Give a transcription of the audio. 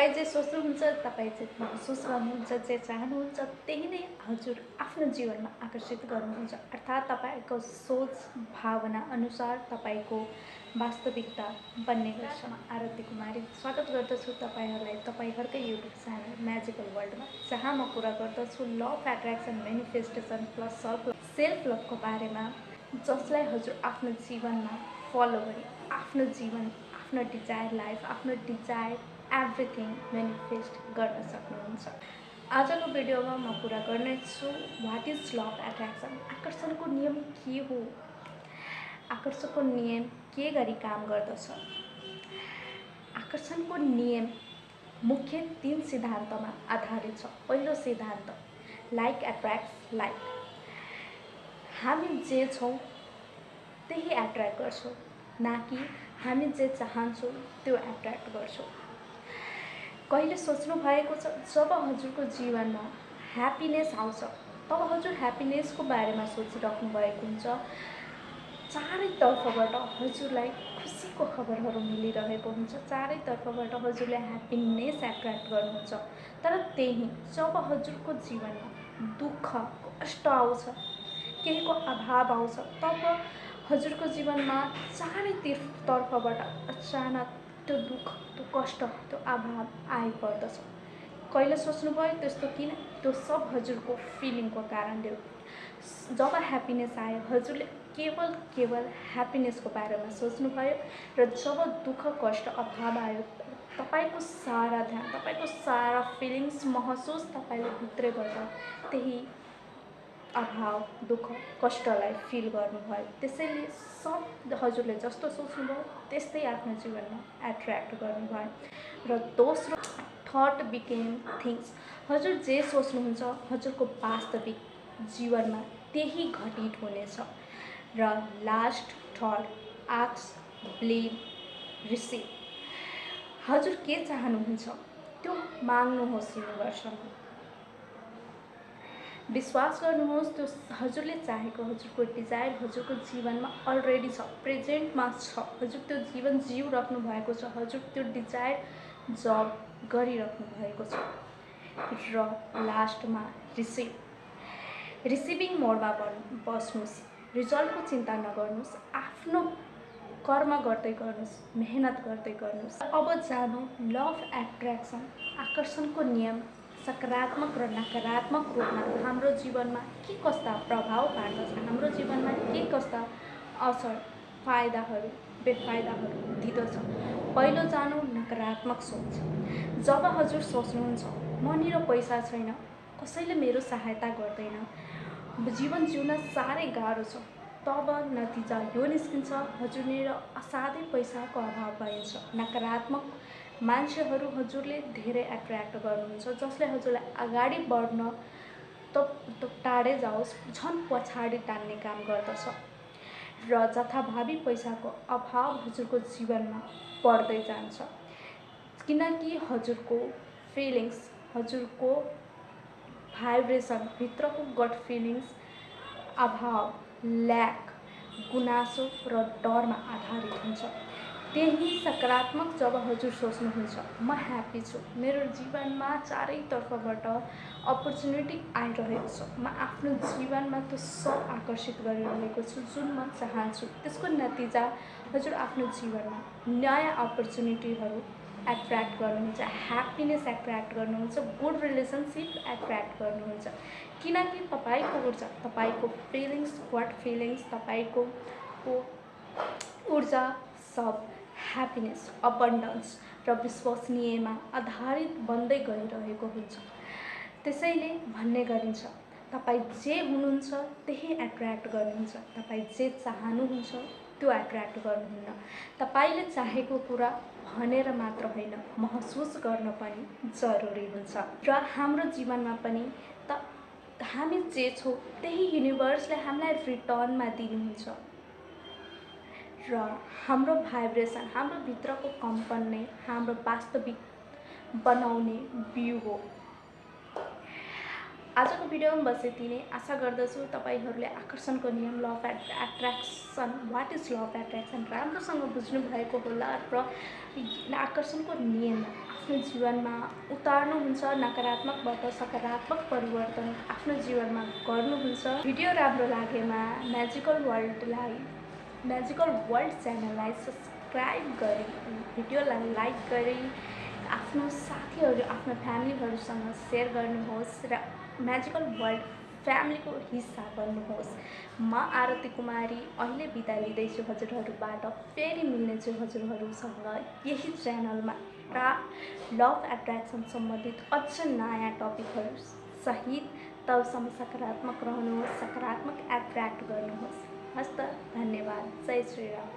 तपाईँ जे सोच्नुहुन्छ, तपाईँ जे महसुस गर्नुहुन्छ, जे चाहनुहुन्छ त्यही नै हजुर आफ्नो जीवनमा आकर्षित गर्नुहुन्छ। अर्थात् तपाईँको सोच भावना अनुसार तपाईँको वास्तविकता बन्ने गर्छ। म आरती कुमारी स्वागत गर्दछु तपाईँहरूलाई तपाईँहरूकै युट्युब च्यानल म्याजिकल वर्ल्डमा, जहाँ म कुरा गर्दछु law of attraction, manifestation plus self लभको बारेमा, जसलाई हजुर आफ्नो जीवनमा फलो गरी आफ्नो जीवन, आफ्नो डिजायर लाइफ, आफ्नो डिजायर एभ्रिथिङ मेनिफेस्ट गर्न सक्नुहुन्छ। आजको भिडियोमा म कुरा गर्नेछु what is law of attraction, आकर्षणको नियम के हो, आकर्षणको नियम के गरी काम गर्दछ। आकर्षणको नियम मुख्य 3 सिद्धान्तमा आधारित छ। पहिलो सिद्धान्त लाइक एट्र्याक्ट्स लाइक, हामी जे छौँ त्यही एट्र्याक्ट गर्छौँ, ना कि हामी जे चाहन्छौँ त्यो एट्र्याक्ट गर्छौँ। कहिले सोच्नु भएको छ जब हजुरको जीवनमा ह्याप्पिनेस आउँछ तब हजुर ह्याप्पिनेसको बारेमा सोचिराख्नु भएको हुन्छ, चारैतर्फबाट हजुरलाई खुसीको खबरहरू मिलिरहेको हुन्छ, चारैतर्फबाट हजुरले ह्याप्पिनेस एट्र्याक्ट गर्नुहुन्छ। तर त्यही जब हजुरको जीवनमा दुःख कष्ट आउँछ, केहीको अभाव आउँछ, तब हजुरको जीवनमा चारैतर्फबाट अचानक त्यो दुःख, त्यो कष्ट, त्यो अभाव आइपर्दछ। कहिले सोच्नुभयो त्यस्तो किन? त्यो सब हजुरको फिलिङको कारणले हो। जब ह्याप्पिनेस आयो हजुरले केवल ह्याप्पिनेसको बारेमा सोच्नुभयो, र जब दुःख कष्ट अभाव आयो तपाईँको सारा ध्यान, तपाईँको सारा फिलिङ्स महसुस तपाईँले भित्रैबाट त्यही अभाव दुःख कष्टलाई फिल गर्नुभयो। त्यसैले सब हजुरले जस्तो सोच्नुभयो त्यस्तै आफ्नो जीवनमा एट्र्याक्ट गर्नुभयो। र दोस्रो थट बिकेम थिङ्स, हजुर जे सोच्नुहुन्छ हजुरको वास्तविक जीवनमा त्यही घटित हुनेछ। र last thought ask believe receive, हजुर के चाहनुहुन्छ त्यो माग्नुहोस् युनिभर्समा, विश्वास गर्नुहोस् त्यो हजुरले चाहेको हजुरको डिजायर हजुरको जीवनमा अलरेडी छ, प्रेजेन्टमा छ, हजुर त्यो जीवन जिउराख्नु भएको छ, हजुर त्यो डिजायर जब गरिराख्नु भएको छ। र लास्टमा रिसिभ, रिसिभिङ मोडमा बस्नुहोस्, रिजल्टको चिन्ता नगर्नुहोस्, आफ्नो कर्म गर्दै गर्नुहोस्, मेहनत गर्दै गर्नुहोस्। अब जानु ल अफ एट्र्याक्सन, आकर्षणको नियम सकारात्मक र नकारात्मक रूपमा हाम्रो जीवनमा के कस्ता प्रभाव पार्दछ, हाम्रो जीवनमा के कस्ता असर फाइदाहरू बेफाइदाहरू दिँदछ। पहिलो जानु नकारात्मक सोच, जब हजुर सोच्नुहुन्छ मनिर पैसा छैन, कसैले मेरो सहायता गर्दैन, जीवन जिउन साह्रै गाह्रो छ, तब नतिजा यो निस्किन्छ हजुरनिर असाध्यै पैसाको अभाव भइन्छ। नकारात्मक मान्छेहरू हजुरले धेरै एट्र्याक्ट गर्नुहुन्छ, जसले हजुरलाई अगाडि बढ्न त टाढै जाओस् झन् पछाडि टान्ने काम गर्दछ। र जथाभावी पैसाको अभाव हजुरको जीवनमा बढ्दै जान्छ, किनकि हजुरको फिलिङ्स, हजुरको भाइब्रेसन, भित्रको गट फिलिङ्स अभाव, ल्याक, गुनासो र डरमा आधारित हुन्छ। त्यही सकारात्मक जब हजुर सोच्नुहुन्छ म ह्याप्पी छु, मेरो जीवनमा चारैतर्फबाट अपर्च्युनिटी आइरहेको छ, म आफ्नो जीवनमा त्यो सब आकर्षित गरिरहेको छु जुन म चाहन्छु, त्यसको नतिजा हजुर आफ्नो जीवनमा नयाँ अपर्च्युनिटीहरू एट्र्याक्ट गर्नुहुन्छ, ह्याप्पिनेस एट्र्याक्ट गर्नुहुन्छ, गुड रिलेसनसिप एट्र्याक्ट गर्नुहुन्छ। किनकि तपाईँको ऊर्जा, तपाईँको फिलिङ्स, गट फिलिङ्स, तपाईँको ऊर्जा सब ह्याप्पिनेस, अबन्डन्स र विश्वसनीयमा आधारित बन्दै गइरहेको हुन्छ। त्यसैले भन्ने गरिन्छ तपाईँ जे हुनुहुन्छ त्यही एट्र्याक्ट गर्नुहुन्छ, तपाईँ जे चाहनुहुन्छ त्यो एट्र्याक्ट गर्नुहुन्न। तपाईँले चाहेको कुरा भनेर मात्र होइन, महसुस गर्न पनि जरुरी हुन्छ। र हाम्रो जीवनमा पनि हामी जे छौँ त्यही युनिभर्सले हामीलाई रिटर्नमा दिनुहुन्छ। र हाम्रो भाइब्रेसन, हाम्रो भित्रको कम्पन नै हाम्रो वास्तविक बनाउने बिउ हो। आजको भिडियोमा बस यति नै। आशा गर्दछु तपाईहरूले आकर्षणको नियम law of attraction what is law of attraction राम्रोसँग बुझ्नुभएको होला र आकर्षणको नियम आफ्नो जीवनमा उतार्नुहुन्छ, नकारात्मकबाट सकारात्मक परिवर्तन आफ्नो जीवनमा गर्नुहुन्छ। भिडियो राम्रो लागेमा म्याजिकल वर्ल्ड च्यानललाई सब्सक्राइब गरी भिडियोलाई लाइक गरी आफ्नो साथीहरू आफ्नो फ्यामिलीहरूसँग सेयर गर्नुहोस् र म्याजिकल वर्ल्ड फ्यामिलीको हिस्सा बन्नुहोस्। म आरती कुमारी अहिले बिदा लिँदैछु हजुरहरूबाट। फेरि मिल्नेछु हजुरहरूसँग यही च्यानलमा र ल अफ एट्र्याक्सन सम्बन्धित अझ नयाँ टपिकहरू सहित। तबसम्म सकारात्मक रहनुहोस्, सकारात्मक एट्र्याक्ट गर्नुहोस्। हस्त धन्यवाद। जय श्री राम।